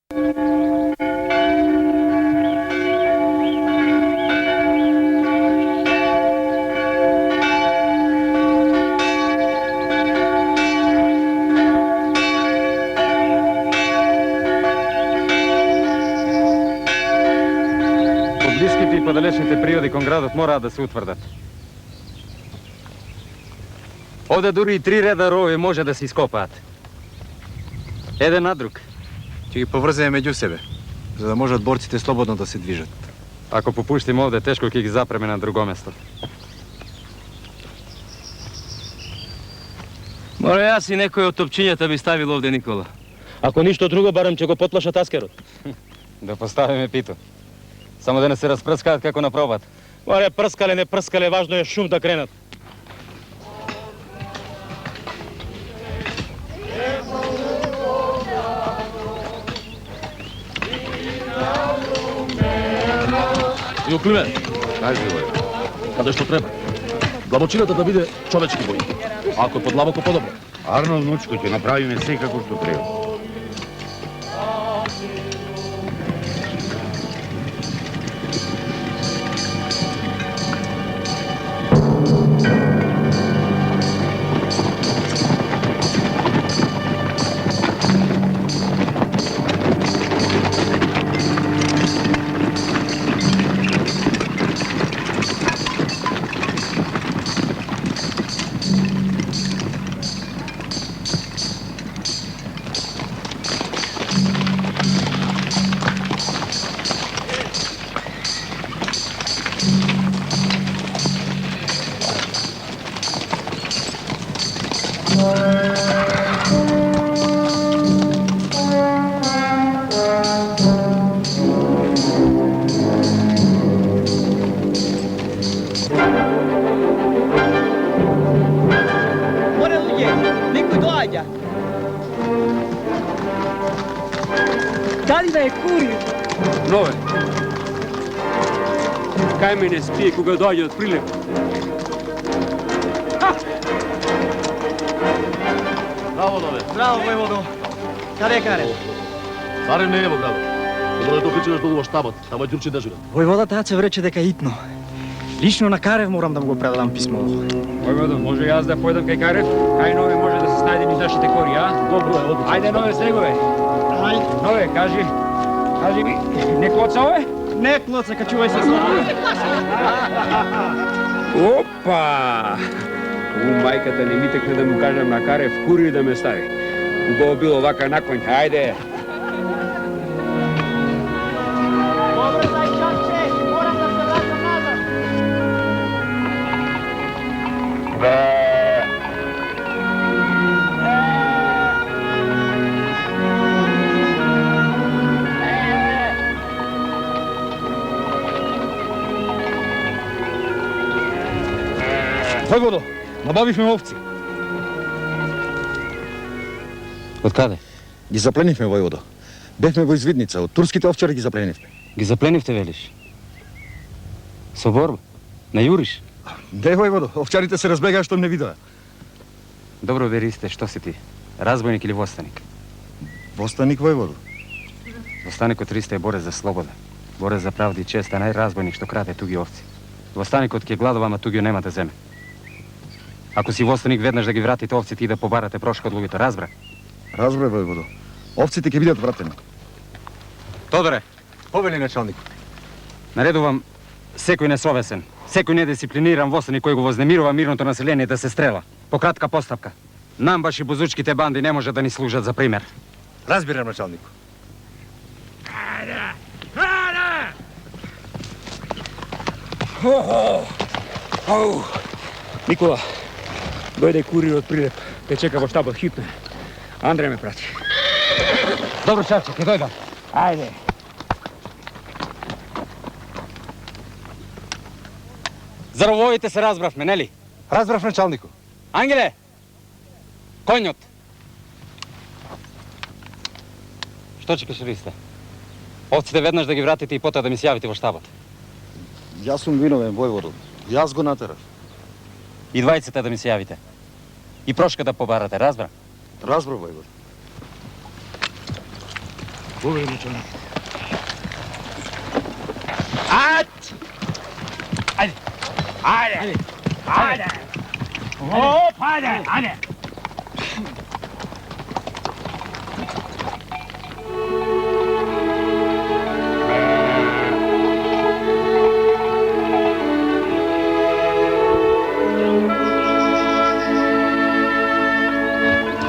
Близките и подалечните природи кон градот мораат да се утврдат. Овде дури и 3 реда рови може да се ископаат. Еден на друг. Ќе ги поврземе меѓу себе, за да можат борците слободно да се движат. Ако попуштиме овде, тешко ќе ги запреме на друго место. Море, јас и некој од топчињата би ставил овде Никола. Ако ништо друго, барем ќе го потлашат аскерот. Да поставиме пито. Само да не се распрскаат како на пробат. Море, прскале, не прскале, важно е шум да кренат. Ио Климен, Кажи, вој. каде што треба. Длабочината да биде човечки бој. Ако е подлабоко, подобро. Арно, внучко, ќе направиме се како што треба. Нове. Кај ме не спие кога доаѓа од прилеп. Браво, Нове. Браво, војводо. Каде е Карен? Карен не е во градот. Добро да причинеш долу во штабот, тамо е Ѓурче дежурен. Војвода Таце рече дека е итно. Лично на Карев морам да му го предадам писмо. Војводо, може јас да појдам кај Карев? Кај Нове може да се снајдем из нашите кори, а? Добро е, одлично. Ајде, Нове, стегове. Ајде. Нове, кажи ми, не клоца ове? Не клоца, качувај се слободно. Опа! Мајката не ми текне да му кажам на Карев кури да ме стави. Убаво било вака на конј, ајде. Војводо, набавивме овци. Од каде? Ги запленивме, војводо. Бевме во извидница, од турските овчари ги запленивме. Ги запленивте, велиш? Со борба? Најуриш? Не, војводо, овчарите се разбегаа што не видоа. Добро беристе, што си ти? Разбойник или востаник? Востаник, војводо. Востаникот Ристо е борец за слобода. Борец за правда и чест, а најразбойник што краде туги овци. Востаникот ќе гладува, ама туги нема да земе. Ако си востаник, веднаш да ги вратите овците и да побарате прошка од луѓето, разбра? Разбра, војводо. Овците ќе бидат вратени. Тодоре, Повели началник. наредувам секој несовесен, секој недисциплиниран востаник кој го вознемирува мирното население да се стрела. По кратка постапка. Нам баш и бузучките банди не може да ни служат за пример. Разбирам, началник. Никола, дојде курир од прилеп. Те чека во штабот хитно. Андре ме прати. Добро, чавче, ќе дојдам. Ајде. За рововите се разбравме, нели? Разбрав, началнику. Ангеле! Конјот! Што чекаш, Ристе? Овците веднаш да ги вратите и потоа да ми се јавите во штабот. Јас сум виновен, војводо. Јас го натерав. И двајцата да ми се јавите. И прошка да побарате, разбра? Разбрав, војводо. Благодаря, момчане.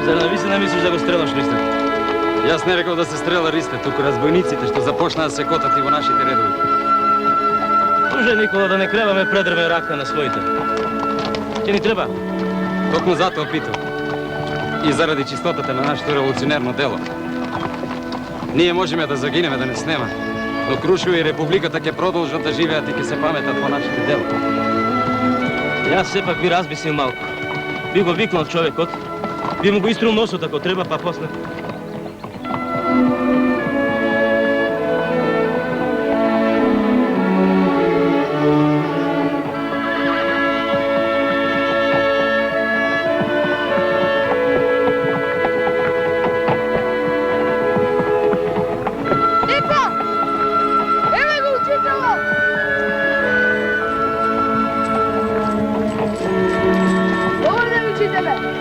Зар не си намислиш да го стрелаш, Ристе? Јас не рекол да се стрела Ристе, туку разбойниците што започнаа да се котат и во нашите редови. Може, Никола, да не креваме предрвен рака на своите. Ќе ни треба. Токму затоа питам. И заради чистотата на нашето револуционерно дело. Ние можеме да загинеме, да не снема. Но Крушево и Републиката ќе продолжат да живеат и ќе се паметат во нашите дела. Јас сепак би разбисил малку. Би го викнал човекот, би му го истрил носот ако треба, па после.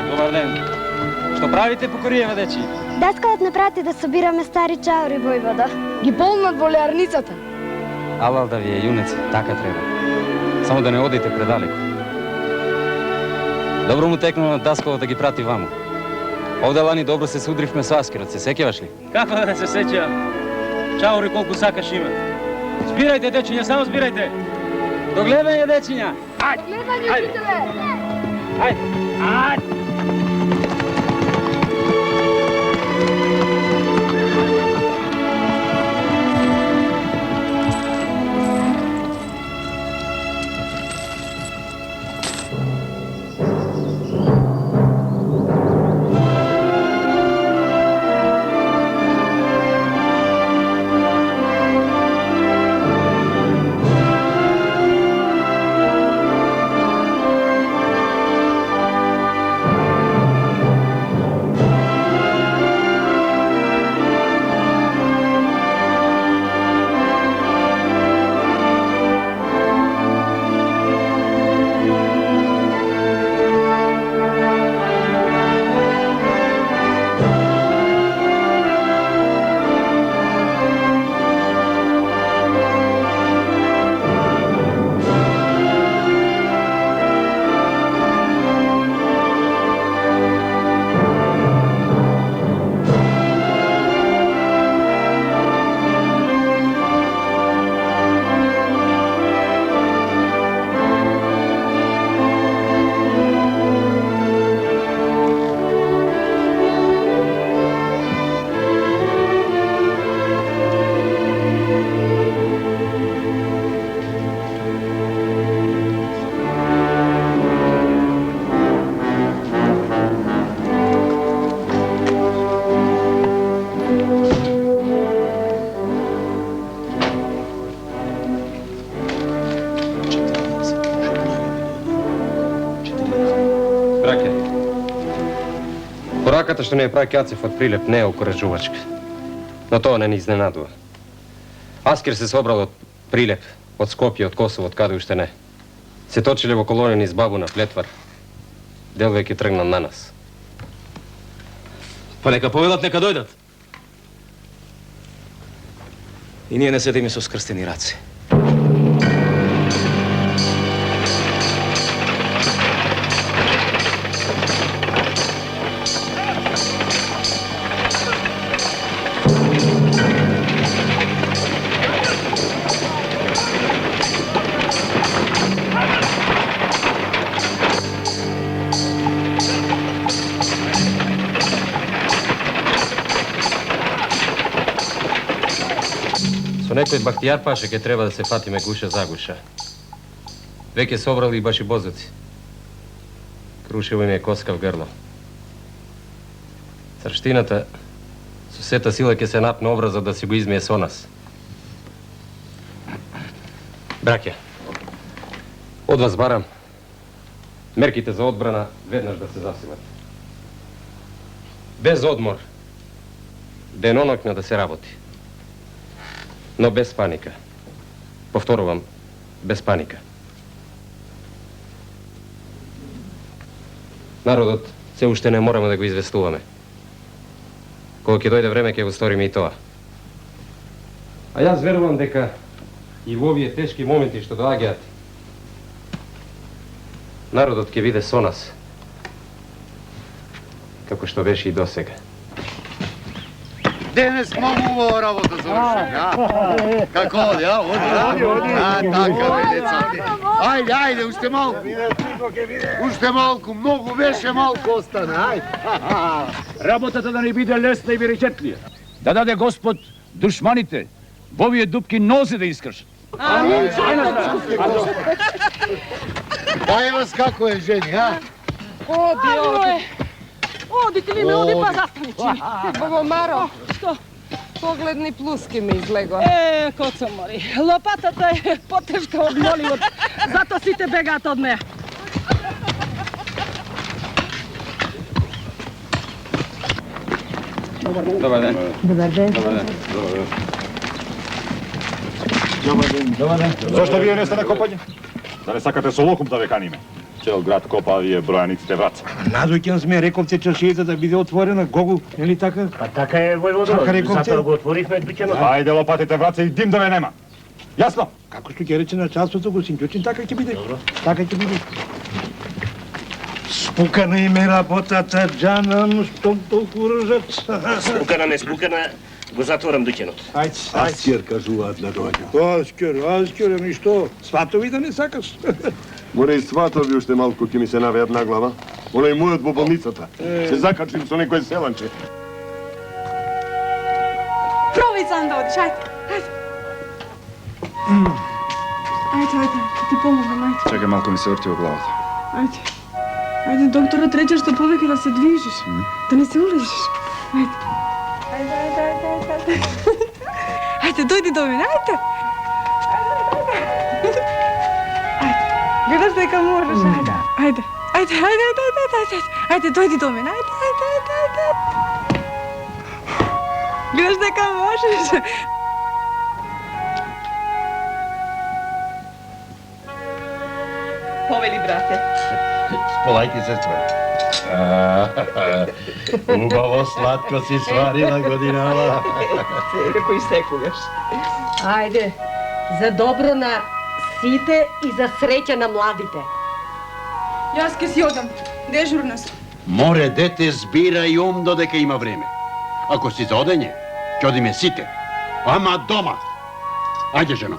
Добар ден. Што правите по Кориева, дечи? Даскалот не прати да собираме стари чаури, војвода. Ги полнат во леарницата. Алал да ви е, јунеци, така треба. Само да не одите предалеку. Добро му текнало на Даскалот да ги прати ваму. Овде лани добро се судривме со Аскерот, се сеќаваш ли? Како да не се сеќавам? Чаури колку сакаш има. Збирајте, дечиња, само збирајте. До гледање, дечиња! Гледање, учителе! Пораката што не ја прави Кјацев од Прилеп не е окорежувачка. Но тоа не ни изненадува. Аскер се собрал од Прилеп, од Скопје, од Косово, од каде уште не. Се точиле во колонија низ Бабуна, Плетвар. Дел веќе тргнал на нас. Па нека повелат, нека дојдат. И ние не седиме со скрстени раци. Некој Бахтијар Паше ќе треба да се фатиме гуша за гуша. Веќе собрали и баши бозоци. Крушево им е коска в грло. Црштината со сета сила ќе се напне образот да си го измие со нас. Браќа, од вас барам мерките за одбрана веднаш да се засилат. Без одмор денонок да се работи. Но без паника. Повторувам, без паника. Народот се уште не мораме да го известуваме. Кога ќе дојде време, ќе го сториме и тоа. А јас верувам дека и во овие тешки моменти што доаѓаат, народот ќе биде со нас, како што беше и досега. Денес многу убава работа завршим, а? Како оди, а? Оди? А, така, бе, деца. Ајде, ајде, уште малку. Уште малку, многу беше малку остане, ајде. Работата да не биде лесна и берекетлија. Да даде Господ душманите во овие дупки нозе да искрш. Дај вас како е, жени, а? Оди, ти ли ме оди па застани, чини. Богомаро, што? Погледни плуски ми излегува. Коцо мори, лопатата е потешка од моливот, зато сите бегаат од неа. Добар ден. Добар ден. Зошто вие не сте на копање? Да не сакате со локум да ве каниме? Цел град копа, вие бројаниците враца. Надојќам сме Рековце чашијата да биде отворена, Гогу, нели така? Па така е, војводо. Така Рековце. Затоа го отворивме бичено. Ајде лопатите враца и дим да ве нема. Јасно? Како што ќе рече началството, го Синјочин, така ќе биде. Така ќе биде. Спукана им е работата, Джанам, што толку ржац. Спукана, не спукана, го затворам дуќенот. Ајде, Аскер кажуваат да доаѓа. Аскер, ми што? Сватови да не сакаш? Море и сватови уште малку ќе ми се навеат на глава. Оној мојот во болницата. Се закачим со некој селанче. Пробај сам да одиш, ајде. Ајде, ти помогам, ајде. Чекај, малку ми се врти во главата. Ајде. Ајде, докторот рече што повеќе да се движиш, да не се улежиш. Ајде. Ајде, дојди до мене, ајде. Гледаш дека можеш, ајде. Ајде, дојди до мене, ајде. Гледаш дека можеш. Повели, брате. Полајки, сестра. Убаво сладко си сварила годинава. Како и секогаш. Ајде, за добро на сите и за среќа на младите. Јас ке си одам, дежурна сум. Море дете збира и ум додека има време. Ако си за одење, ќе одиме сите. Ама дома. Ајде, жено.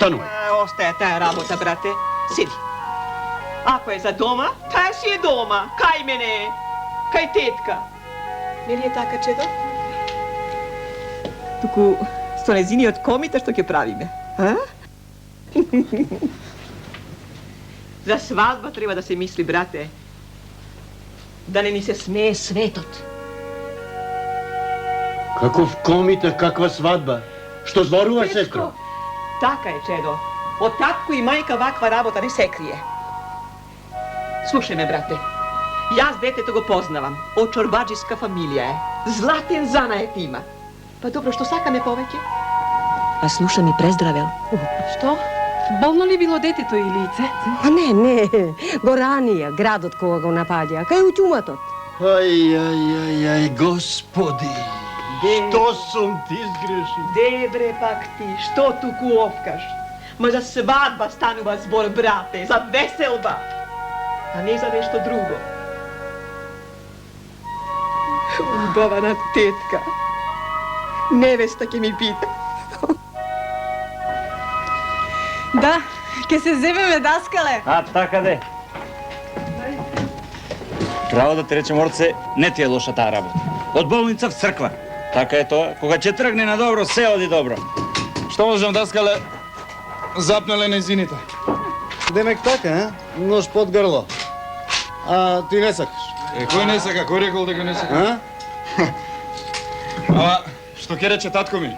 Станувај. Остаја таа работа, брате. Седи. Ако е за дома, таа си е дома. Кај мене, кај тетка. Нели е така, чедо? Туку со незиниот комите што ќе правиме, а? За свадба треба да се мисли, брате. Да не ни се смее светот. Каков комите, каква свадба? Што зборуваш, сестро? Така е, чедо. Од татко и мајка ваква работа не се крие. Слушај ме, брате. Јас детето го познавам. Од чорбаджиска фамилија е. Златен занает има. Па добро, што сакаме повеќе? А слуша ми прездравел. Што? Болно ли било детето или лице? А не, Горанија, градот кога го напаѓа, кај утјуматот. Ај, господи. Што сум ти сгрешил? Дебре пак ти, што туку овкаш? Ма за свадба станува збор, брате, за веселба, а не за нешто друго. Убава на тетка. Невеста ќе ми биде. Да, ке се земеме, даскале. А, така де. Право да ти речем, орце, не ти е лоша таа работа. Од болница в црква. Така е тоа. Кога ќе тргне на добро, се оди добро. Што можам, даскале? Запнале незините. Демек така, а? Нож под грло. А ти не сакаш? Кој не сака? Кој рекол дека не сака? А? Ама, што ќе рече татко ми?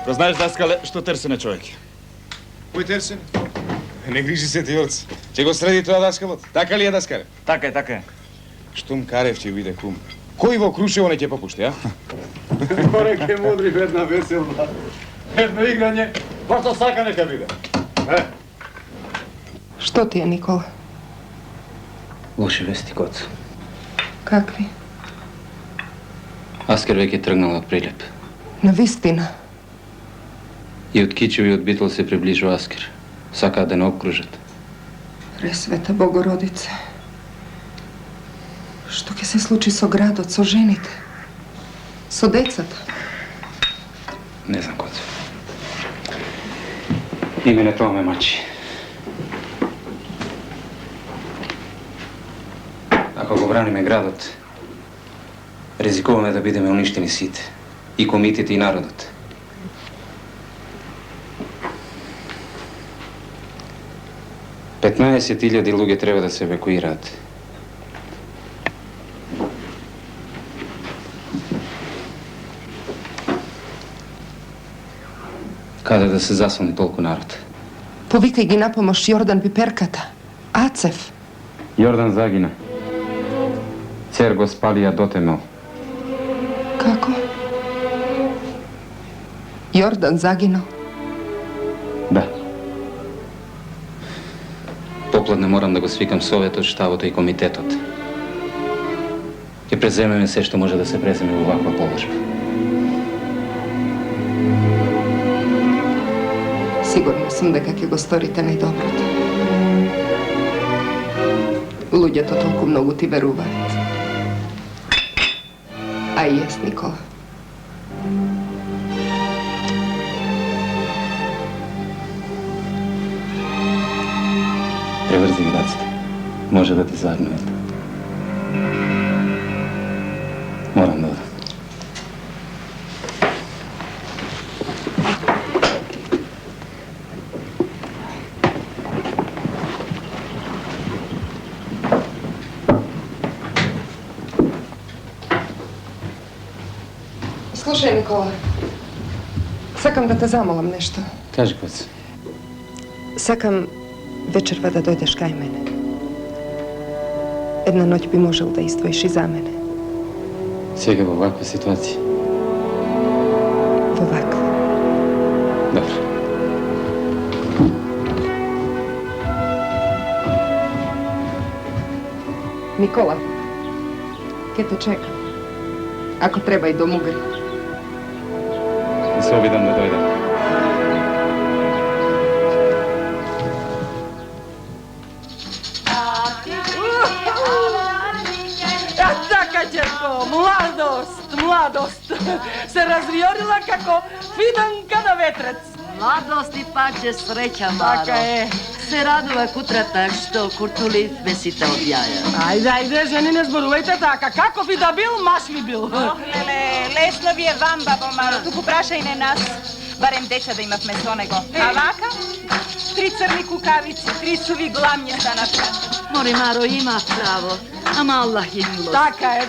Го знаеш, даскале, што терсене човек? Кој терсене? Не грижи се ти, орц. Ќе го среди тоа даскалот. Така ли е, даскале? Така е, така е. Штум Карев ќе биде кум. Кој во Крушево не ќе попушти, а? Корек е мудри, една веселба. Едно играње, па што сака нека биде. Što ti je, Nikola? Лоши вести, Коцо. Kakvi? Аскер веќе тргнал од Прилеп. Навистина. И од Кичево и од Битол се приближува Аскер. Сакаат да не обкружат. Пресвета Богородице. Što ќе се случи со градот, со жените? Со децата? Не знам, Коцо. И мене тоа ме мачи. Ако го браниме градот, ризикуваме да бидеме уништени сите. И комитите, и народот. Петнаесет илјади луѓе треба да се евакуираат. Каде да се заслони толку народ? Повикај ги на помош Јордан Пиперката. Ацев. Јордан загина. Цер го спалија дотемнал. Како? Јордан загинал? Да. Попладне морам да го свикам советот, штабот и комитетот. Ќе преземеме се што може да се преземе во ваква положба. Сигурна сум дека ќе го сторите најдоброто. Луѓето толку многу ти веруваат. А и јас, Никола. Преврзи ги раците. Може да те загнуат. Морам да одам. Слушај, Никола. Сакам да те замолам нешто. Кажи, Коцо. Сакам вечерва да дојдеш кај мене. Една ноќ би можел да издвоиш и за мене. Сега во ваква ситуација? Во ваква. Добро. Никола, ке те чекам. Ако треба и до Мугри. Да се обидам да дојдам. Така, ќерко, младост. Се развиорила како фиданка на ветрец. Mladost i pače sreća, Maro. Така е. Se radува кутрата што куртуливме сите од јаја. Ајде, жени, не зборувајте така. Каков и да бил, маш ви бил. Лесно ви е вам, бабо Маро. Туку прашај не нас. Барем деца да имавме со него. А вака? 3 црни кукавици, 3 суви гламње станавме. Мори, Маро, има право. Ама Аллах е милост. Така е.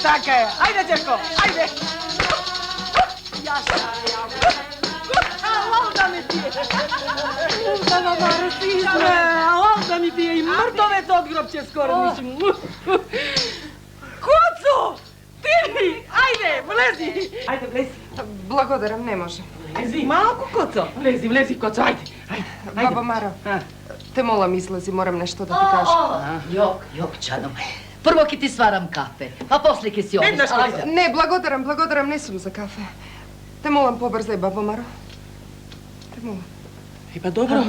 Ајде, ќерко, ајде. Аллах да ми ти е. Баба Маро, си изме. Аллах да ми ти е. И мртовец од гробче скоро мислим. Коцо! Ти! Ајде, влези. Ајде, влези. Благодарам, не може. Влези, малку, Коцо. Влези, Коцо, ајде. Баба Маро, те молам излези, морам нешто да ти кажам. Јок, чадо. Прво ќе ти сварам кафе, а после ќе си одиш. Не, благодарам, не сум за кафе. Те молам побрзај, бабо Маро. Те молам. Па добро.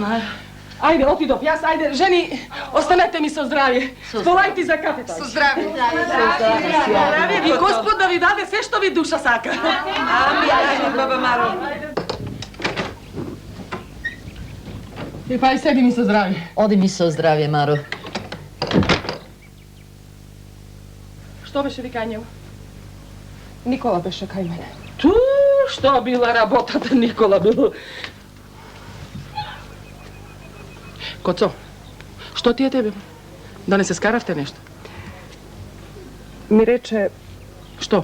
Ајде, отидов јас, ајде, жени, останете ми со здравје. Столајте за кафето. Со здравје. И Господ да ви даде се што ви душа сака. Ајде, баба Маро. И па и седи ми со здравје. Оди ми со здравје, Маро. Што беше викањево? Никола беше кај мене. Ту, што била работата, Никола бил. Коцо, што ти е тебе? Да не се скаравте нешто? Ми рече... Што?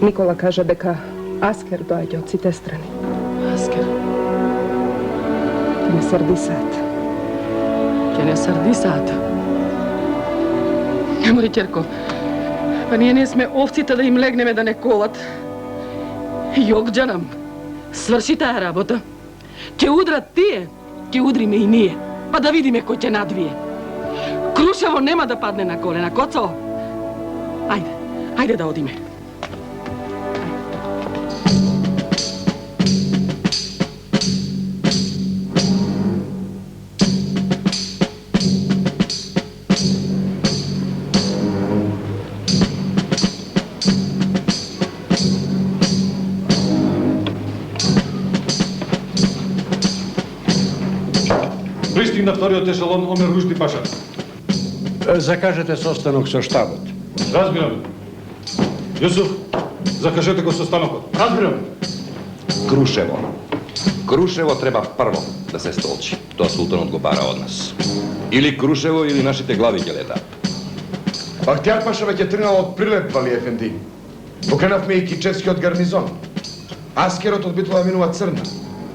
Никола кажа дека Аскер доаѓа од сите страни. Аскер? Ќе не срди саат. Ќе не срди саат? Nemoj, Ćerko. Pa nije ne sme ovcita da im legneme da ne kolat. Jogđa nam. Svrši ta rabota. Će udrat tije, će udri me i nije. Pa da vidi me ko će nadvije. Kruševo nema da padne na kolena, koco. Ajde da odime. Пристигна вториот ешелон Омер Ружди Паша. Закажете состанок со штабот. Разбирам. Јусуф, закажете го состанокот. Разбирам. Крушево. Крушево треба прво да се столчи. Тоа султанот го бара од нас. Или Крушево, или нашите глави ќе лета. Ахтияр Паша веќе тргнал од Прилеп, Вали Ефенди. Покренавме и Кичевскиот гарнизон. Аскерот од Битола минува Црна,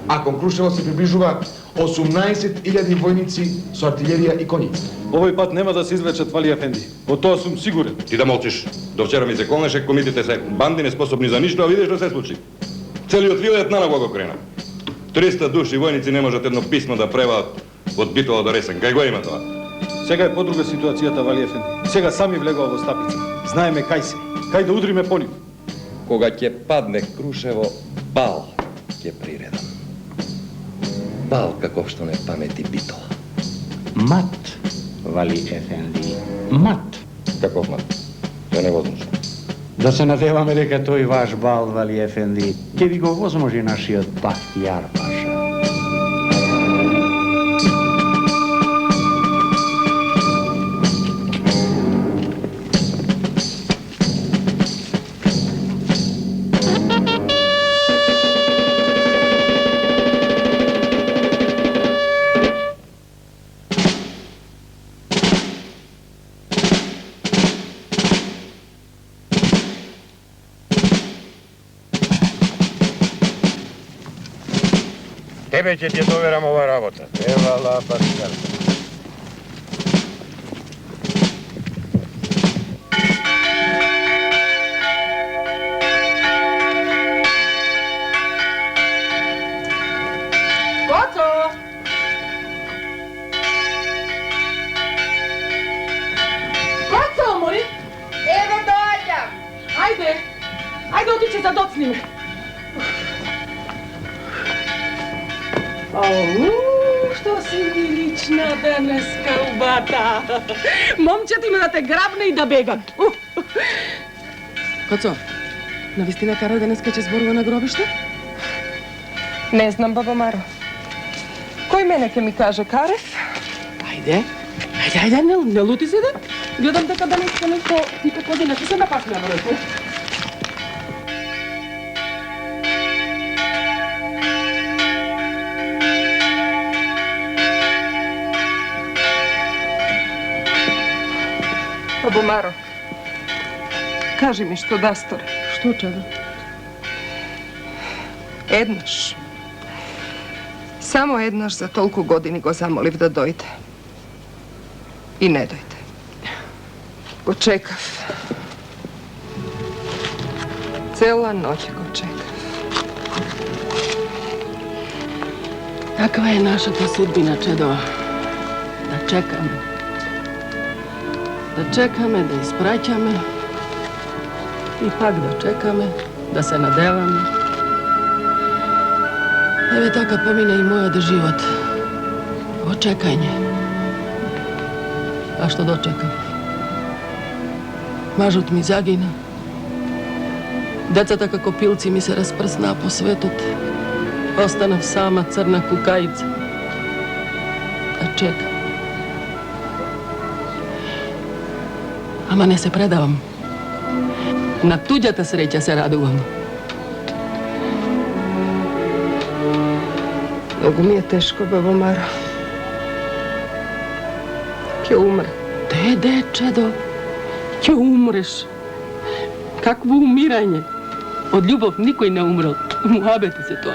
а кон Крушево се приближува 18.000 војници со артилерија и коници. Овој пат нема да се извлечат, Вали Ефенди. Во тоа сум сигурен. Ти да молчиш. До вчера ми се колнеше, комитите се банди неспособни за ништо, а видиш што се случи. Целиот вилет наново го крена. 300 души војници не можат едно писмо да превадат од Битола до Ресен. Кај го има тоа? Сега е подруга ситуацијата, Вали Ефенди. Сега сами влегува во Стапица. Знаеме кај се. Кај да удриме по нив. Кога ќе падне Крушево, бал ќе приредам. Бал каков што не памети Битола. Мат, Вали Ефенди. Мат. Каков мат? Тоа е невозможно. Да се надеваме дека тој ваш бал, Вали Ефенди, ќе ви го возможи нашиот Бахтияр Паша. Тебе ќе ти доверам ова работа. Евала, Паскал. Koco! Koco, mori! Evo dođam. Ajde otići zadocni me. Što si mi lična daneska ubata. Momčet ima da te grabne i da begam. Koco, navistina Karol daneska će zborува na grobište? Ne znam, babo Maro. Koji mene ke mi kaže Karef? Ajde, ne luti se da. Gledam дека daneska никако не се напасне на морето. Babo Maro, kaži mi što da store. Što čega? Ednaš. Samo ednaš za toliko godini go zamoliv da dojde. I ne dojde. Go čekav. Cela noć go čekav. Kakva je naša ta sudbina, Čedo? Da čekamo. Da čekame, da ispraćame. I pak da čekame, da se nadevame. Evo taka pomine i moj od život. Očekanje. A što dočekam? Mažut mi zagina. Decata kako pilci mi se rasprsna po svetut. Ostanem sama crna kukajica. Da čekam. Ama ne se predavam. Na tuđata sreća se radujem. Mnogo mi je teško, babo Maro. Ќе umre. Dede, Čedo, ќе umreš. Kakvo umiranje? Od ljubav nikoj ne umrel. Muhabeti se to.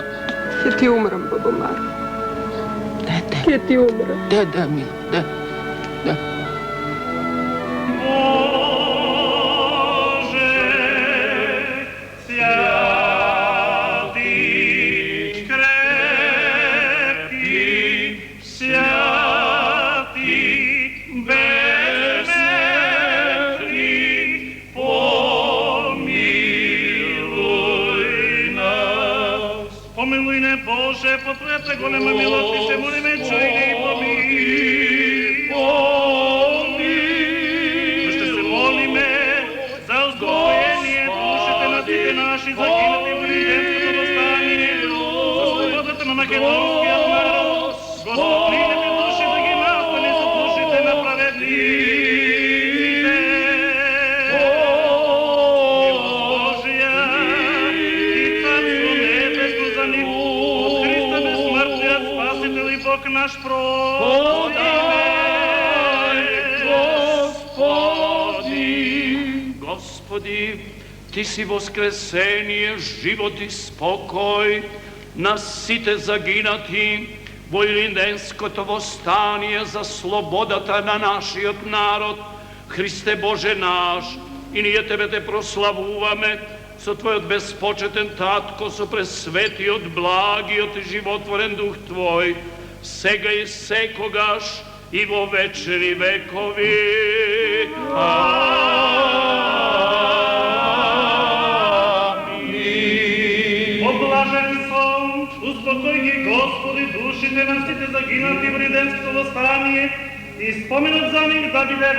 Ќе ti umrem, babo Maro. Dede. Ќе ti umrem. Dede, milo, dede. Помилуй не, Боже, по твоей големой милости се молиме, чуй и помилуй. Ще се молиме за успокоение душите на сите наши загинати в Риденското восстание, за свободата на македонския народ. Господ, принети души да ги настани с душите на праведниците. Наш Господи, Ти си воскресение, живот и спокой на сите загинати во Илинденското восстание за слободата на нашиот народ. Христе Боже наш, и ние Тебе те прославуваме со Твојот безпочетен Татко, со пресветиот, благиот и животворен Дух Твој, сега и секогаш и во вечни векови. Амин. Облажен сон, успокои ги, Господи, душите на сите загинати в Риденското восстание и споменот за них да биде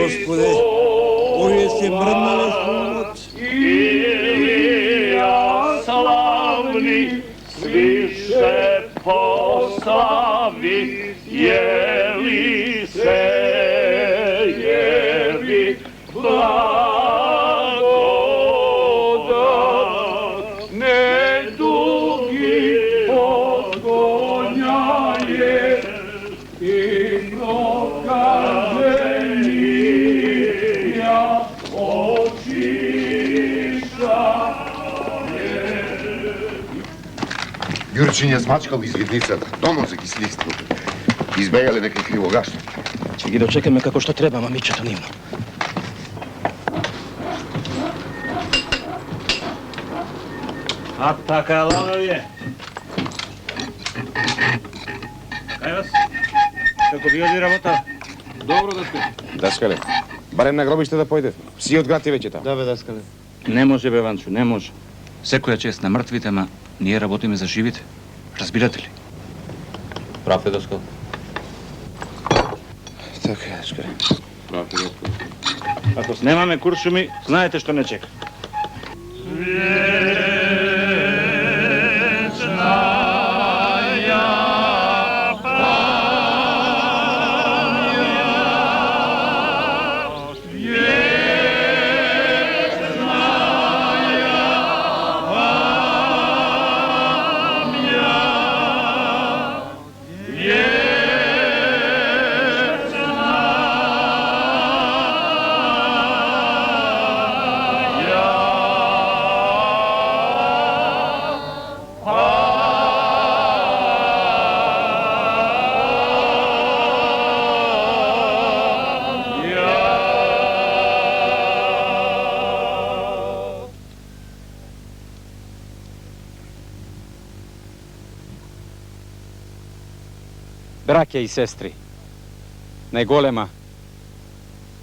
Господе, овие се мръднале слот. Илија славни, свише послави, јели се, јеви благодат, недуги подгоњаје и прокаженија очиша. Јурчин ја смачкал извидницата, доносе ги слиствал. Избегале некој кривогашник. Ќе ги дочекаме како што треба, мамичето нивно. А така, лановје. Кај вас? Како ви оди работа? Добро, даскале. Даскале, барем на гробиште да појдев. Си од град и веќе там. Да бе, даскале. Не може, бе, Ванчо, не може. Секоја чест на мртвите, ама ние работиме за живите. Разбирате ли? Прав е, даскал. Така е, даскале. Прав е, даскал. Ако снемаме куршуми, знаете што не чека. Yeah. Браќа и сестри, најголема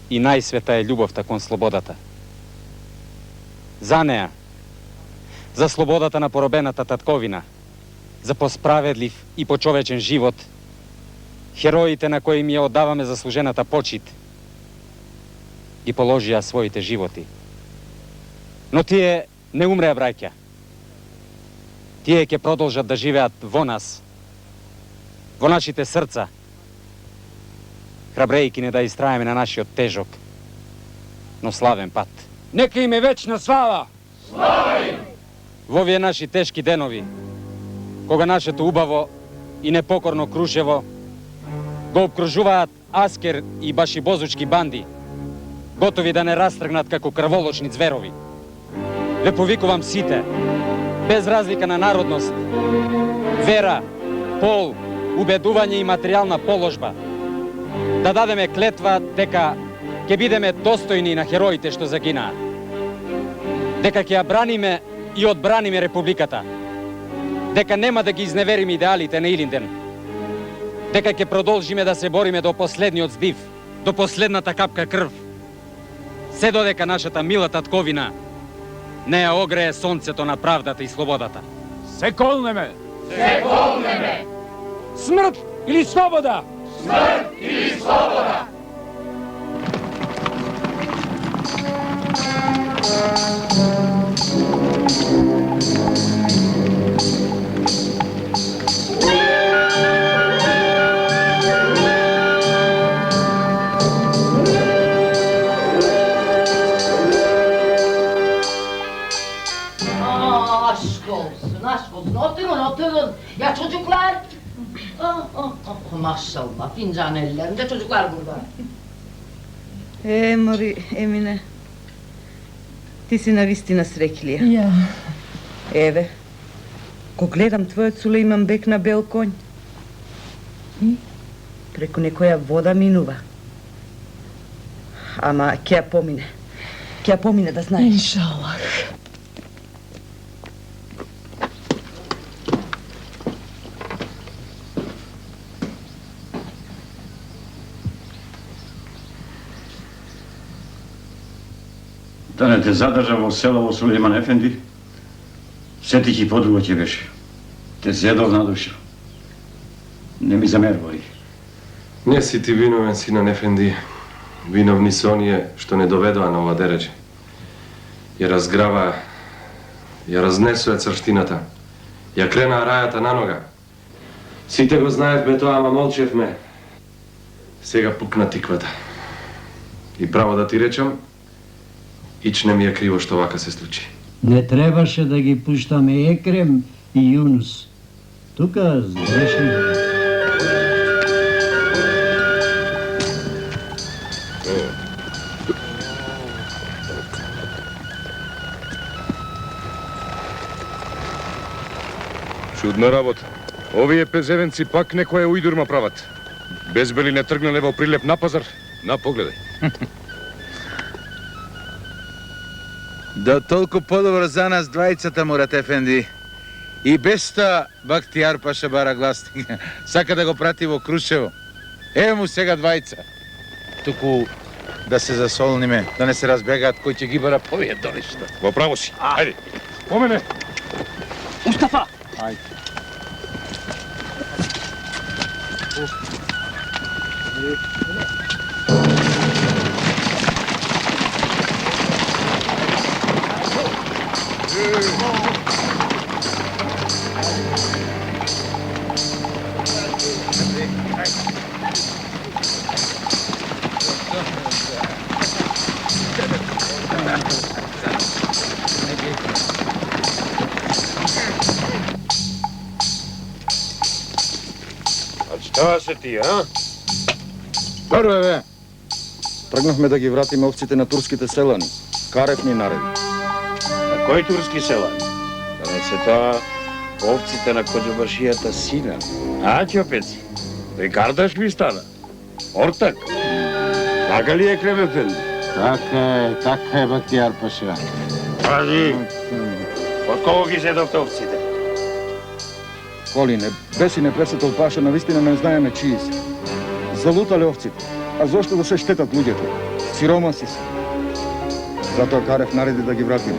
и најсвета е љубовта кон слободата. За неа, за слободата на поробената татковина, за посправедлив и почовечен живот, хероите на кои ми ја оддаваме заслужената почит, ги положија своите животи. Но тие не умреа, браќа. Тие ќе продолжат да живеат во нас, во нашите срца, храбрејки не да истраеме на нашиот тежок, но славен пат. Нека им е вечна слава! Слава им! Во овие наши тешки денови, кога нашето убаво и непокорно Крушево го обкружуваат аскер и башибозучки банди, готови да не растргнат како крволочни зверови, ве повикувам сите, без разлика на народност, вера, пол, убедување и материјална положба, да дадеме клетва дека ќе бидеме достојни на хероите што загинаа, дека ќе ја браниме и одбраниме Републиката, дека нема да ги изневериме идеалите на Илинден, дека ќе продолжиме да се бориме до последниот здив, до последната капка крв, се додека нашата мила татковина не ја огрее сонцето на правдата и слободата. Се колнеме! Се колнеме! Смрт или слобода! Смрт или слобода! Oturun. Ya çocuklar. Maşallah fincan ellerinde çocuklar burada. Мори, Емине, ти си навистина среќлија. Ја. Еве, ко гледам твојот Сулейман бек на бел конј, преку некоја вода минува. Ама ќе ја помине да знаеш. Иншаллах. Да не те задржа во селово Сулейман Ефенди, сетих и подруго ќе беше. Те зедов на душа. Не ми замервај. Не си ти виновен, синан Ефенди. Виновни се оние што не доведоа на ова дереđe. Ја разграва, ја разнесоа црштината, ја кренаа рајата на нога. Сите го знаевме тоа, ама молчевме. Сега пукна тиквата. И право да ти речам, ич не ми е криво што вака се случи. Не требаше да ги пуштаме Екрем и Јунус. Тука сгрешни. Чудна работа. Овие пезевенци пак некоја ујдурма прават. Безбели не тргнале во прилеп на пазар, на погледај. Да толку подобро за нас двајцата, Мурат Ефенди. И без тоа Бактијар Паша бара гласник. Сака да го прати во Крушево. Ево му сега двајца. Туку да се засолниме, да не се разбегаат кој ќе ги бара повие долишта. Во право си. Ајде. Помене! Мустафа! Ајде. Тоа се ти, а? Прво е, бе. Тргнахме да ги вратиме овците на турските селани. Карев ни нареди. На кои турски селани? Да не се тоа овците на коџобашијата сина. А, ќопеци? Тој кардаш ми стана? Ортак? Така ли е, Кремефен? Така е, Бактијар Паша. Пази, од кого ги зедовте овците? Колине, бесине пресветол паша, навистина не знаеме чии си. Залутале овците. А зошто да се штетат луѓето? Сиромаси се. Затоа Карев нареди да ги вратиме.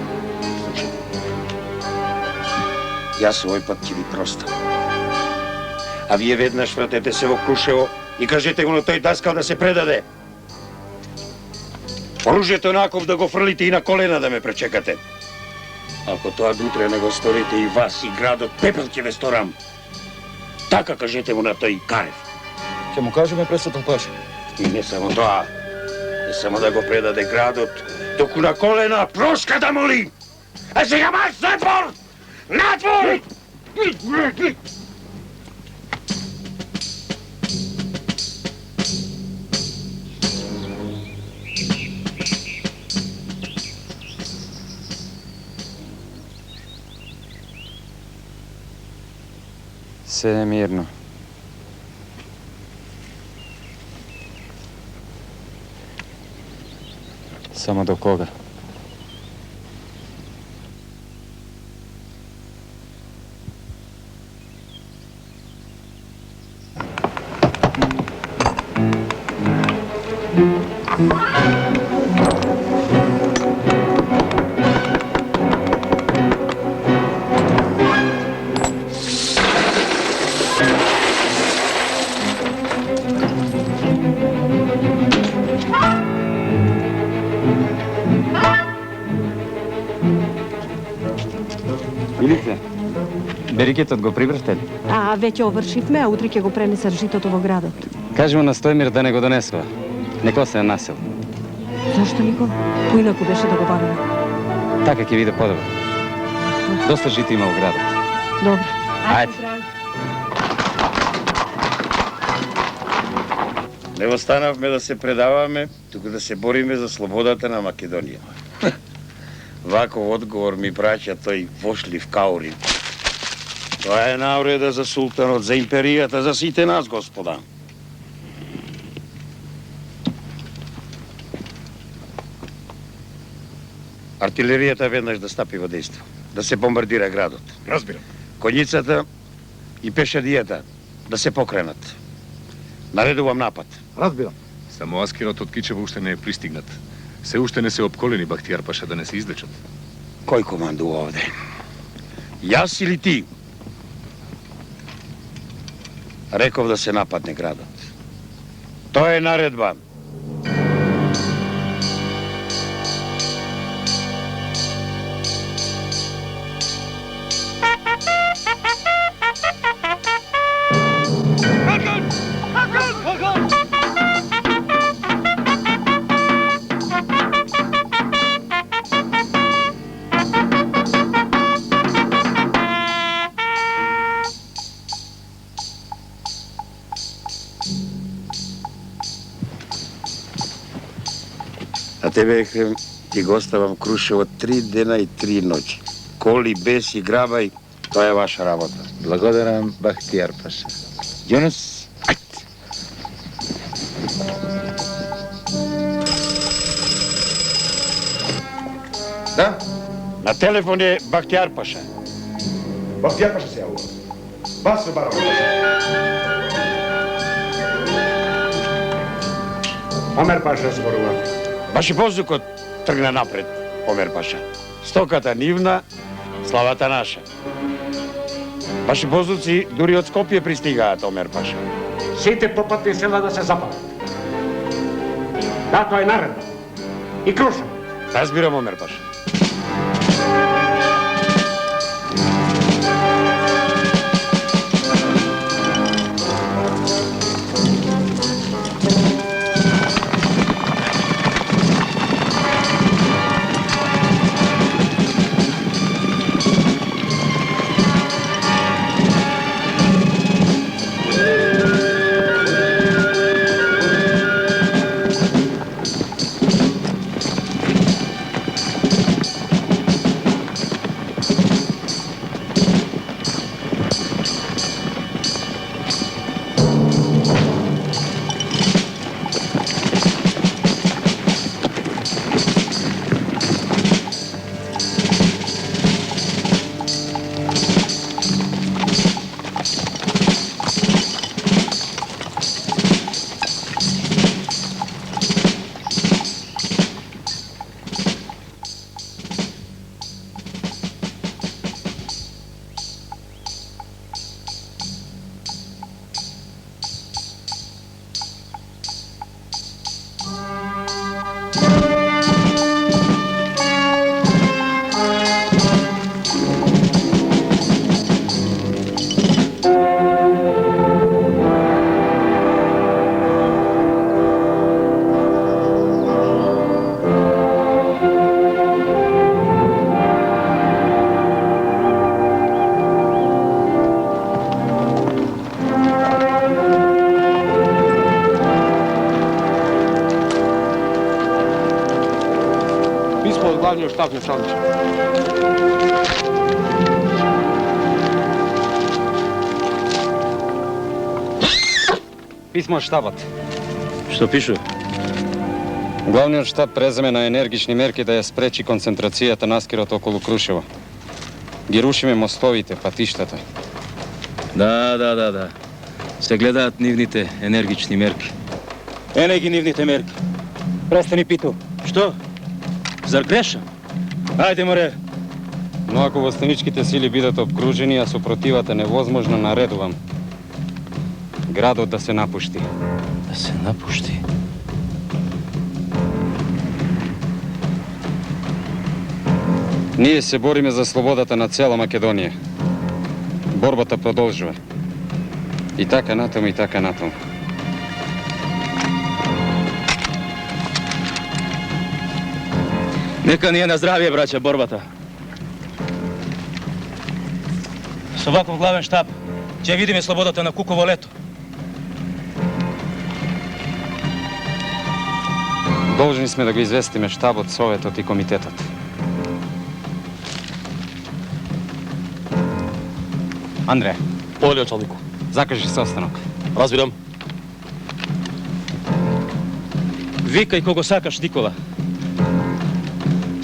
Јас овој пат ќе ви простам. А вие веднаш вратете се во Крушево и кажете го на тој даскал да се предаде. Оружјето на Аков да го фрлите и на колена да ме пречекате. Ако тоа утре не го сторите и вас и градот, пепел ќе ве сторам. Така кажете му на тој Карев. Ќе му кажеме пресветол паша. И не само тоа, не само да го предаде градот, туку на колена прошка да моли. А сега марш надвор! Надвор! Се е мирно. Само до кога? Илице, берикетот го прибрахте ли? Веќе овршивме, а утре ќе го пренесат житото во градот. Кажи му на Стојмир да не го донесува. Неко се е насел. Зошто Нико? Поинаку беше да го бараме. Така ќе биде подобро. Доста жито има во градот. Добро. Ајде. Не останавме да се предаваме, туку да се бориме за слободата на Македонија. Ваков одговор ми праќа тој вошлив Каурин. Тоа е навреда за султанот, за империјата, за сите нас, господа. Артилеријата веднаш да стапи во дејство, да се бомбардира градот. Разбирам. Коњицата и пешадијата да се покренат. Наредувам напад. Разбирам. Само Аскерот од Кичево уште не е пристигнат. Се уште не се обколени Бахтијар паша да не се излечат. Кој командува овде? Јас или ти? Реков да се нападне градот. Тоа е наредба. А тебе, Ехрем, ти го оставам Крушево 3 дена и 3 ноќи. Коли, бес и грабај, тоа е ваша работа. Благодарам, Бахтијар паша. Јунус, ајде. Да? На телефон е Бахтијар паша. Бахтијар паша се јавува. Бас се барам. Омер паша зборува. Баш и воздухот тргна напред, Омер паша. Стоката нивна, славата наша. Баш и воздуци дури од Скопје пристигаат, Омер паша. Сите попатни села да се запалат. Да, тоа е наредба. И Крушево. Разбирам, Омер паша. штаб началник. Писмо од штабот. Што пишу? Главниот штаб преземе на енергични мерки да ја спречи концентрацијата наскирот околу Крушево. Ги рушиме мостовите, патиштата. Да. Се гледаат нивните енергични мерки. Ене ги нивните мерки. Престани, Пито. Што? Зар грешам? Ајде, море. Но ако востаничките сили бидат обкружени, а супротивата невозможна, наредувам градот да се напушти. Да се напушти? Ние се бориме за слободата на цела Македонија. Борбата продолжува. И така натаму, и така натаму. Нека ни е на здравие, браќа, борбата. Со ваков главен штаб ќе видиме слободата на Куково лето. Должни сме да го известиме штабот, советот и комитетот. Андре. Поле, очалнику. Закажи состанок. Разбирам. Викај кого сакаш, Никола.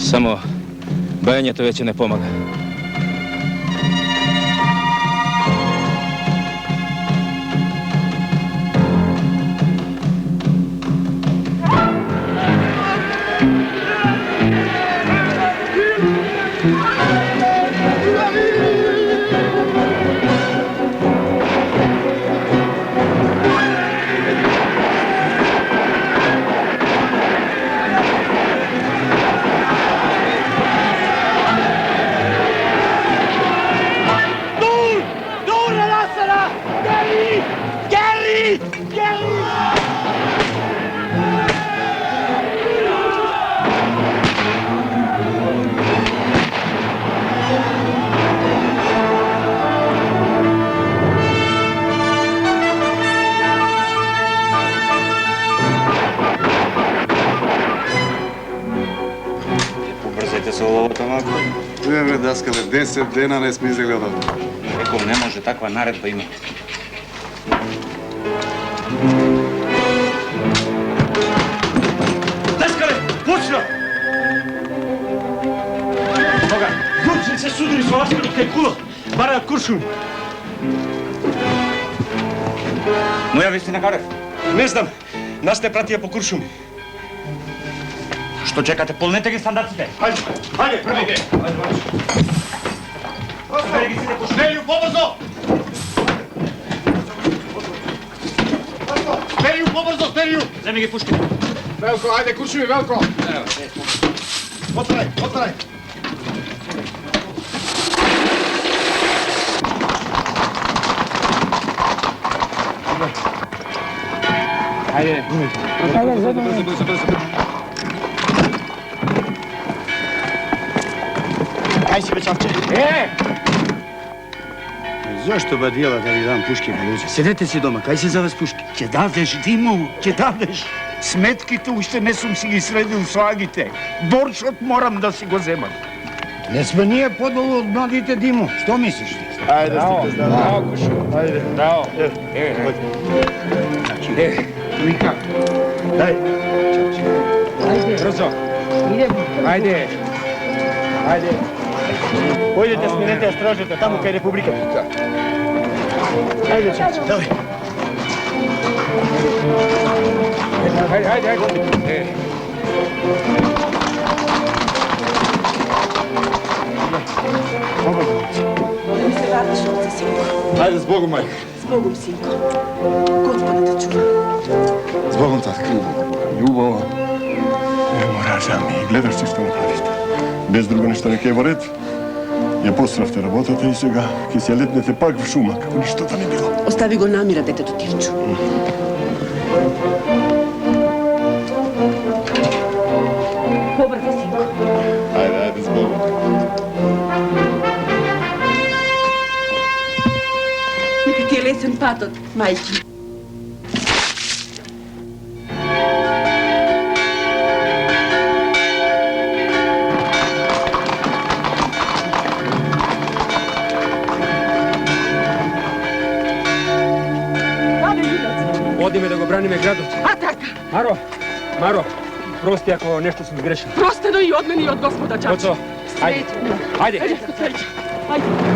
Само бајањето веќе не помага. Бе, даскале, 10 дена не сме излегли од овде. Рекол, не може, таква наредба има. Даскале, почна! Тога, куршин се судили со ласкали кај кула, бараат куршин. Моја вистина, Карев? Не знам, нас не пратија по куршуми. Што чекате, полнете ги стандартите. Ајде, први. Стерију, побрзо! Стерију! Земи ги пушките. Велко, ајде, куршуми, Велко! Отварај! Ајде, брзо. Ај си, бечавче. Зошто бадијала да ви дам пушки на луѓе? Седете си дома, кај се за вас пушки? Ќе дадеш, Димо, ќе дадеш. Сметките уште не сум си ги средил со агите. Боршот морам да си го земам. Не сме ние подолу од младите, Димо. Што мислиш ти? Ајде, стите здраво. Браво, Кушу. Ајде. Браво. Вика. Дај. Ајде. Брзо. Ајде. Ајде. Појдете, сменете стражата таму кај Републиката. Ајде, чаче, давај. Ајде. Да ми се вратиш овде, синко. Ајде, с Богом, мајка. С Богом, синко. Господа те чува. С Богом, татка. Љубово. Не мораш, ами, гледаш ти што направите. Без друго нешто не ке во ред. Ја постравте работата и сега ќе се летнете пак во шума, како ништо да не било. Остави го намира детето Тивчо. Побрзо, синко. Ајде, с Богом. Нека ти е лесен патот, мајки. Odime da go branime gradovci. A taka? Maro, prosti ako nešto sam zgrešio. Prosteno i od meni i od gospoda Čača. Koco, ajde. Ajde. Ajde. Brzaj.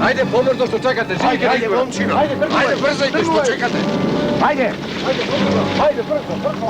Ajde, pomorno što čekate, ajde, momčino. Ajde, brzajte što čekate. Ajde, brzo.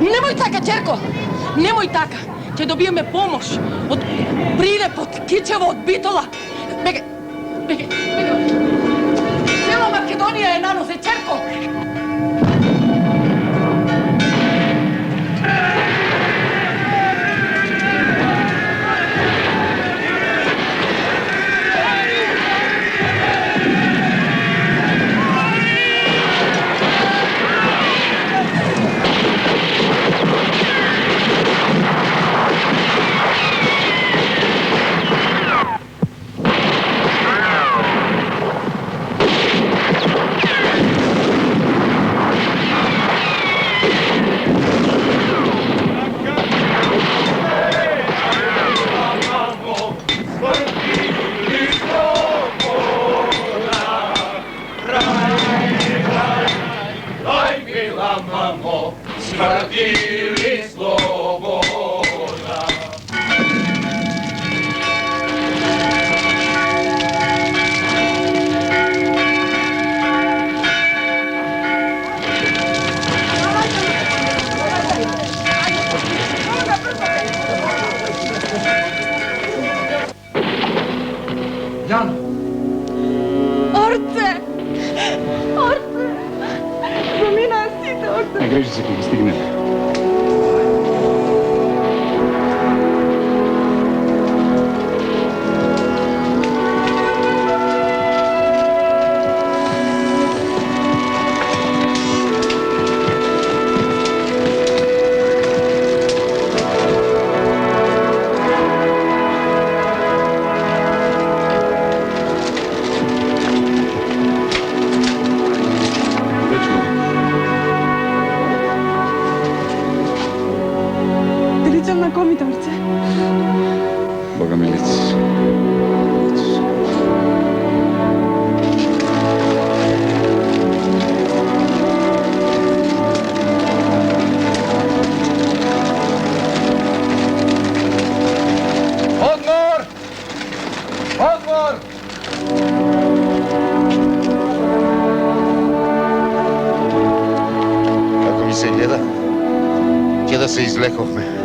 Nemoj taka, čerko! Nemoj taka! Če dobijeme pomoć od Prilep, od Kičeva, od Bitola. Bege! Cijela Makedonija je na noze, čerko! Jano! Orce! Orce! Zamina si, doktor. Ne greši se kako stigne. Boga mi lici. Odmor! Odmor! Kako mi se gleda, će da se izlekovme.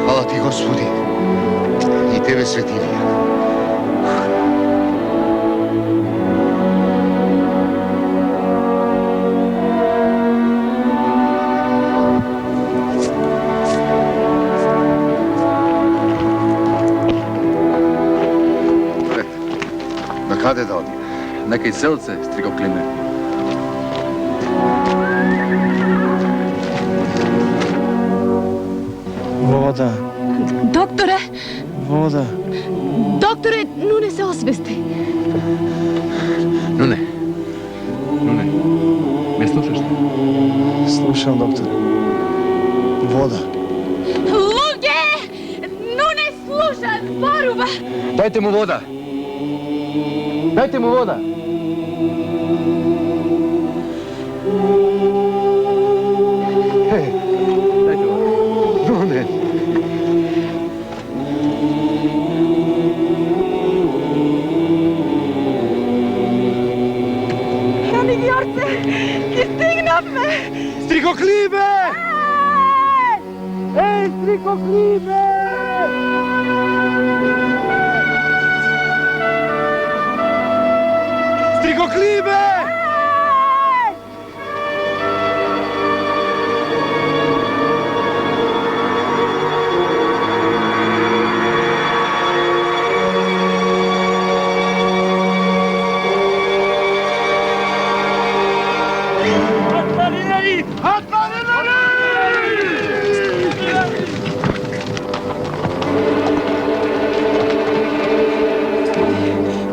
Hvala ti, Gospodi, i tebe, Svetinija. Na kade da odim? Neka iz selce, strigo Klime. Voda, Doktore! voda. Doktore, Nune se osvesti. Nune. Nune. Me slušaš ti? Slušam, doktore. Voda. Luge! Nune sluša, poruba! Dajte mu voda! Dajte mu voda! Hej, Dajte voda. Nune. Janik Jorce, ki stignavme! Strigo Klime! Ej, Strigo Klime! Strigo Klime!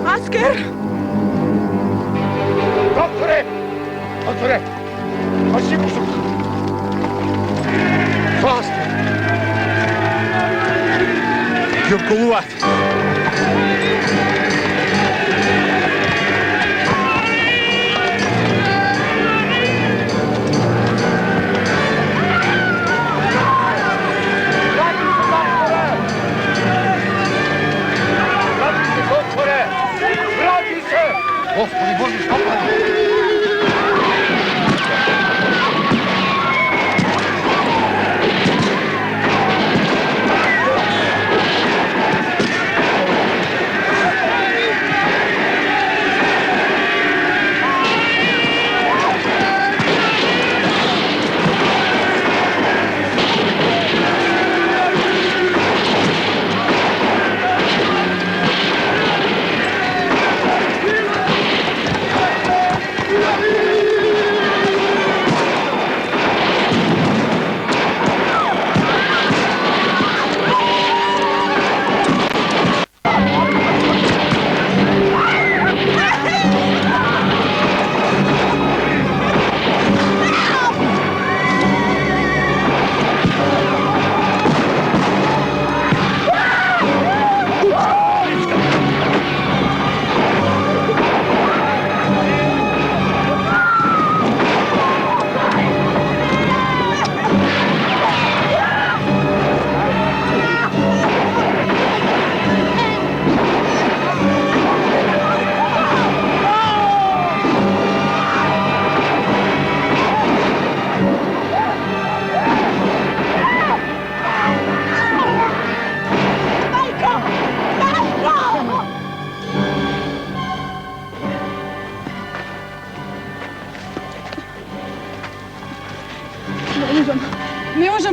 Asker! Doktore! Doktore! Hoši mušuk! Fast! Jokuluat! Господи Боже, что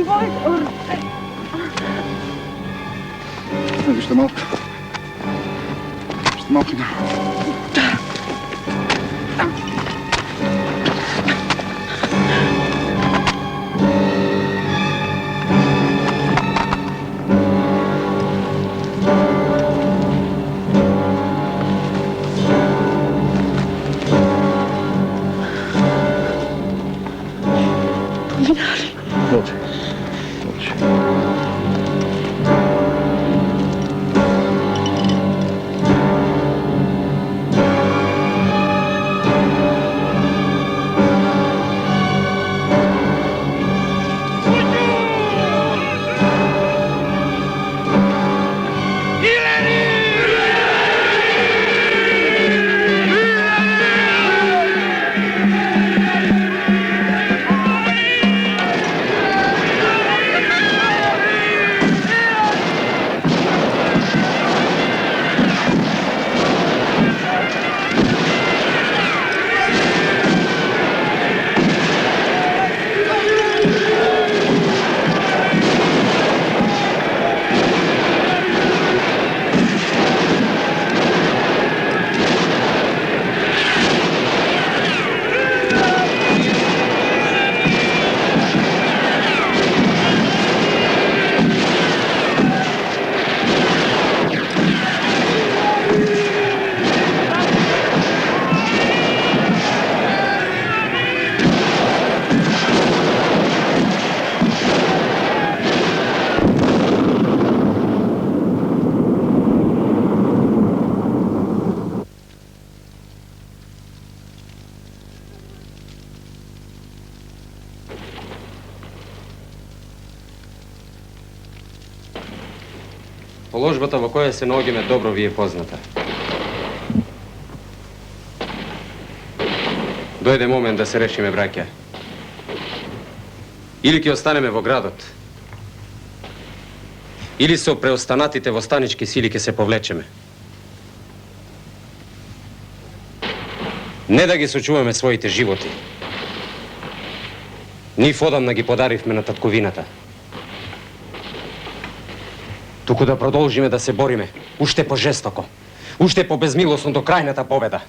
можем повеќе. Ще малко. Ще малко. Положбата во која се наоѓаме добро ви е позната. Дојде момент да се решиме, браќа. Или ќе останеме во градот, или со преостанатите востанички сили ќе се повлечеме. Не да ги сочуваме своите животи. Нив одамна ги подаривме на татковината. Туку да продолжиме да се бориме, уште пожестоко, уште побезмилосно до крајната победа.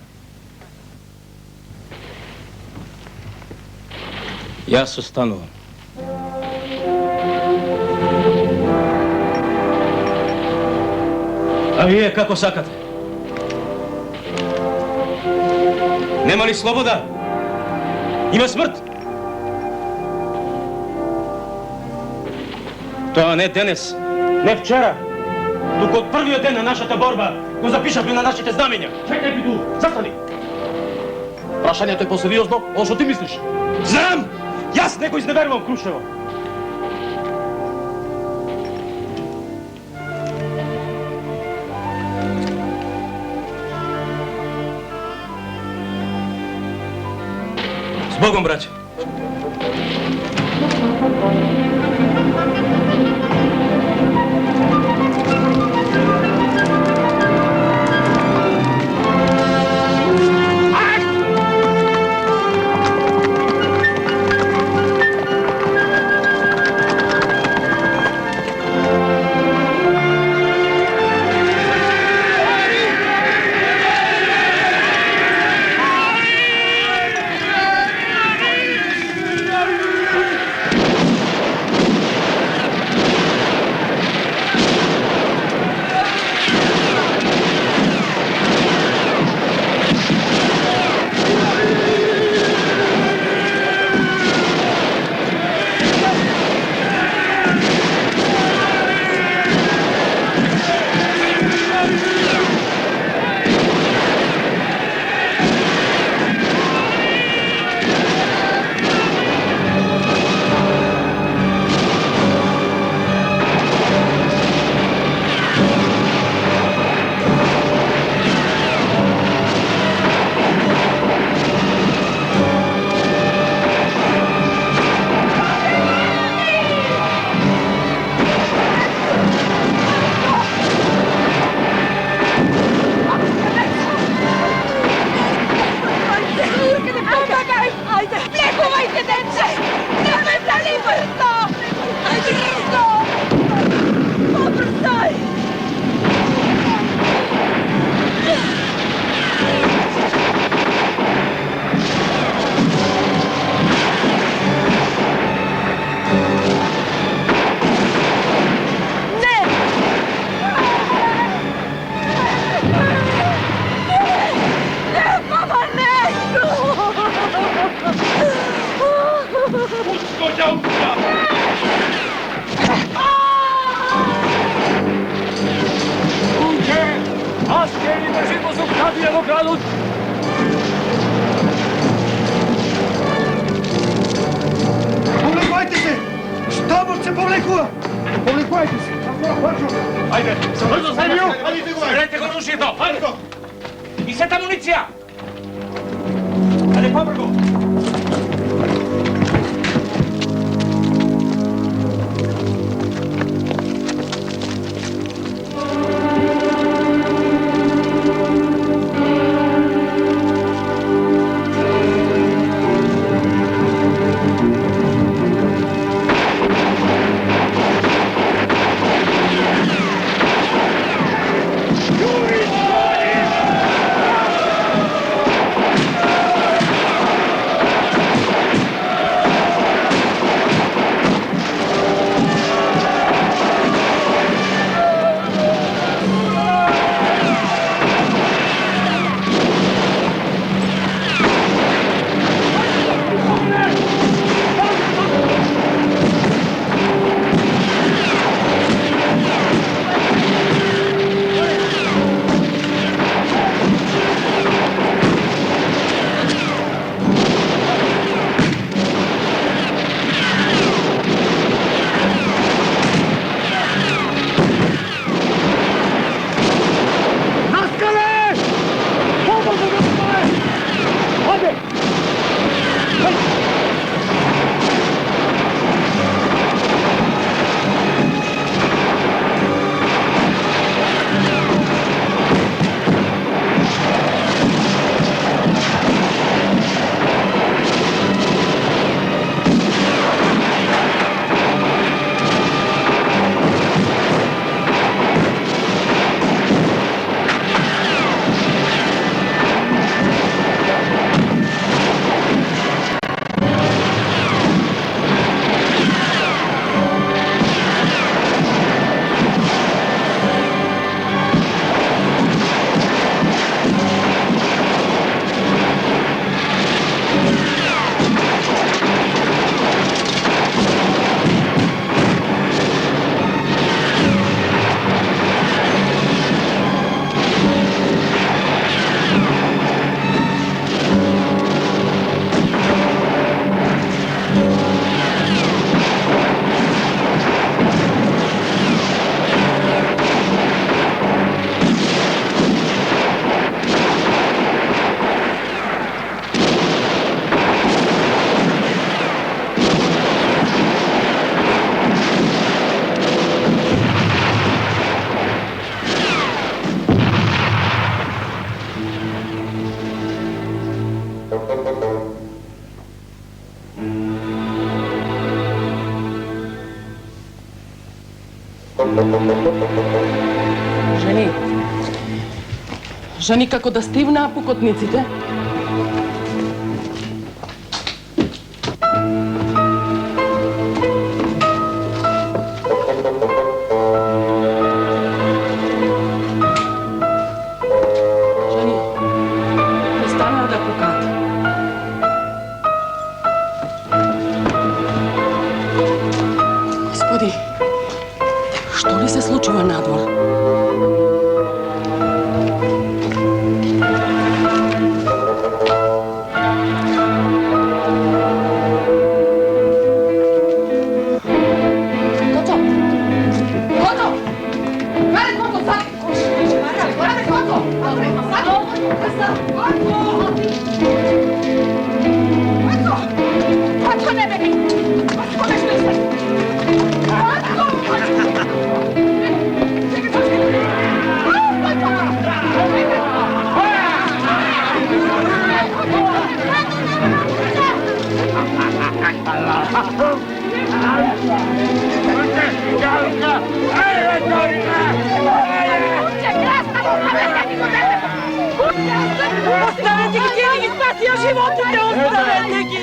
Јас останувам. А вие како сакате? Нема ли слобода? Има смрт? Тоа не денес, не вчера, туку од првиот ден на нашата борба го запишавме на нашите знамења. Чекај, Биду, застани! Прашањето е посериозно, оно што ти мислиш? Знам! Јас не го изневерувам Крушево! С Богом, браќа! se povleku! Povlikujte se! Ajde, brzo sajmiju! Sredite go rušito! Ajde! I seta municija! Ajde, pobrgo! Жени како да стивнаа пукотниците. Жени, престанаа да пукаат. Господи, што ли се случува надвор? Оставете ги, тие не ги спасија животите, оставете ги!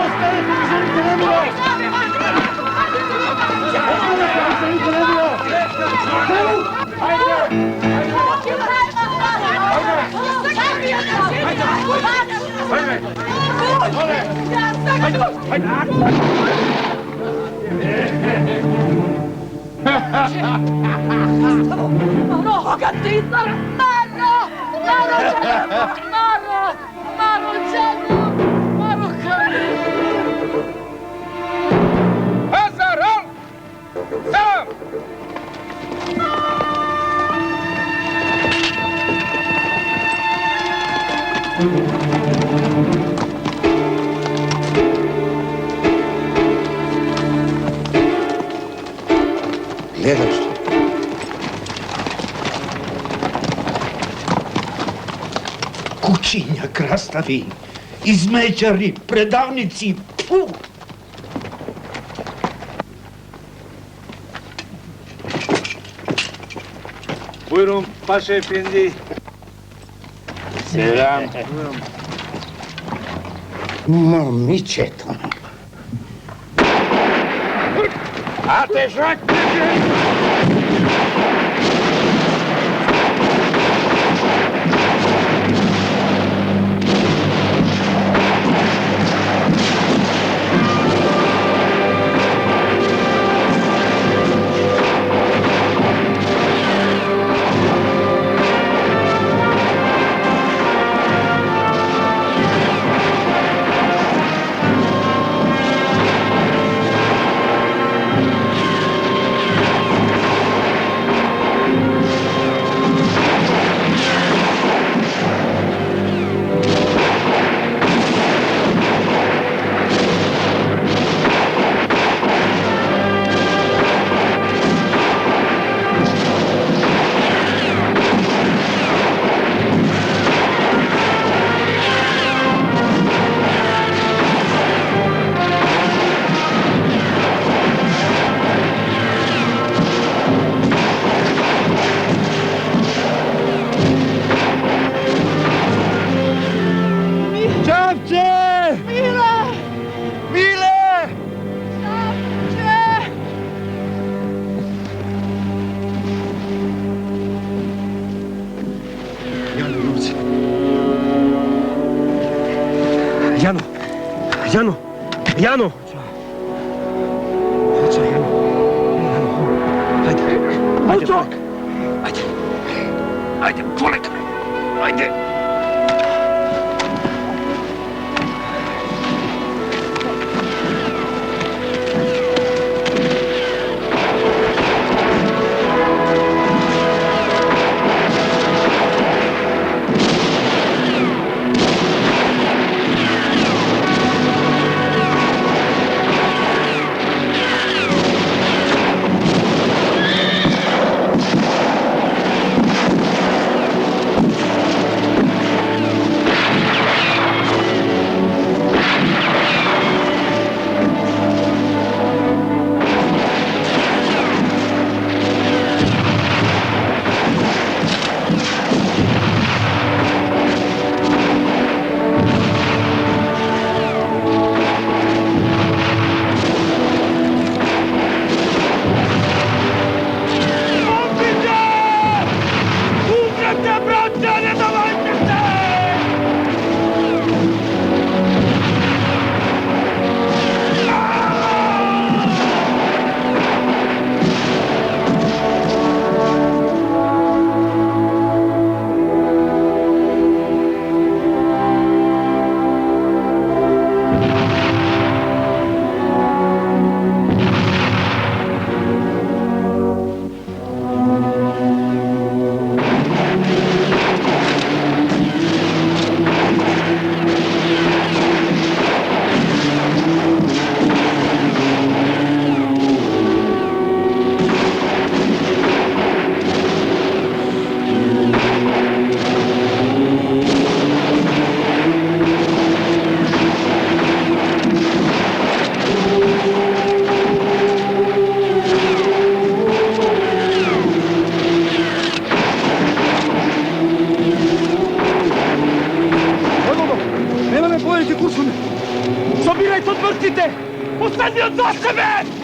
Оставете ги, жените не било! Maро, gatita! Maro! Maro, Maro! Maro, Maro, Gledaš li? Kućinja krastavi, izmeđari, predavnici, pu! Buyurun Paşa Efendi. Selam. Mamićeto. Ateş etmeyin! Jano! Jano! Ajde! Ajde! Ajde, polek! Ajde! Ostaňte od za sebe!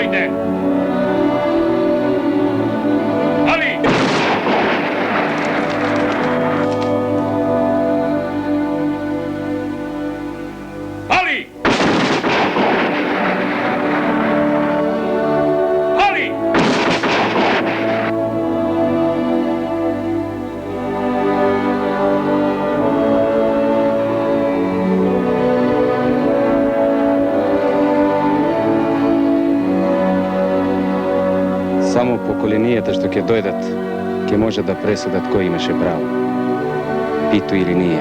dođe. Ali! Ali! Ali! Само поколенијата што ќе дојдат, ќе може да пресудат кој имаше право. Бито или ние.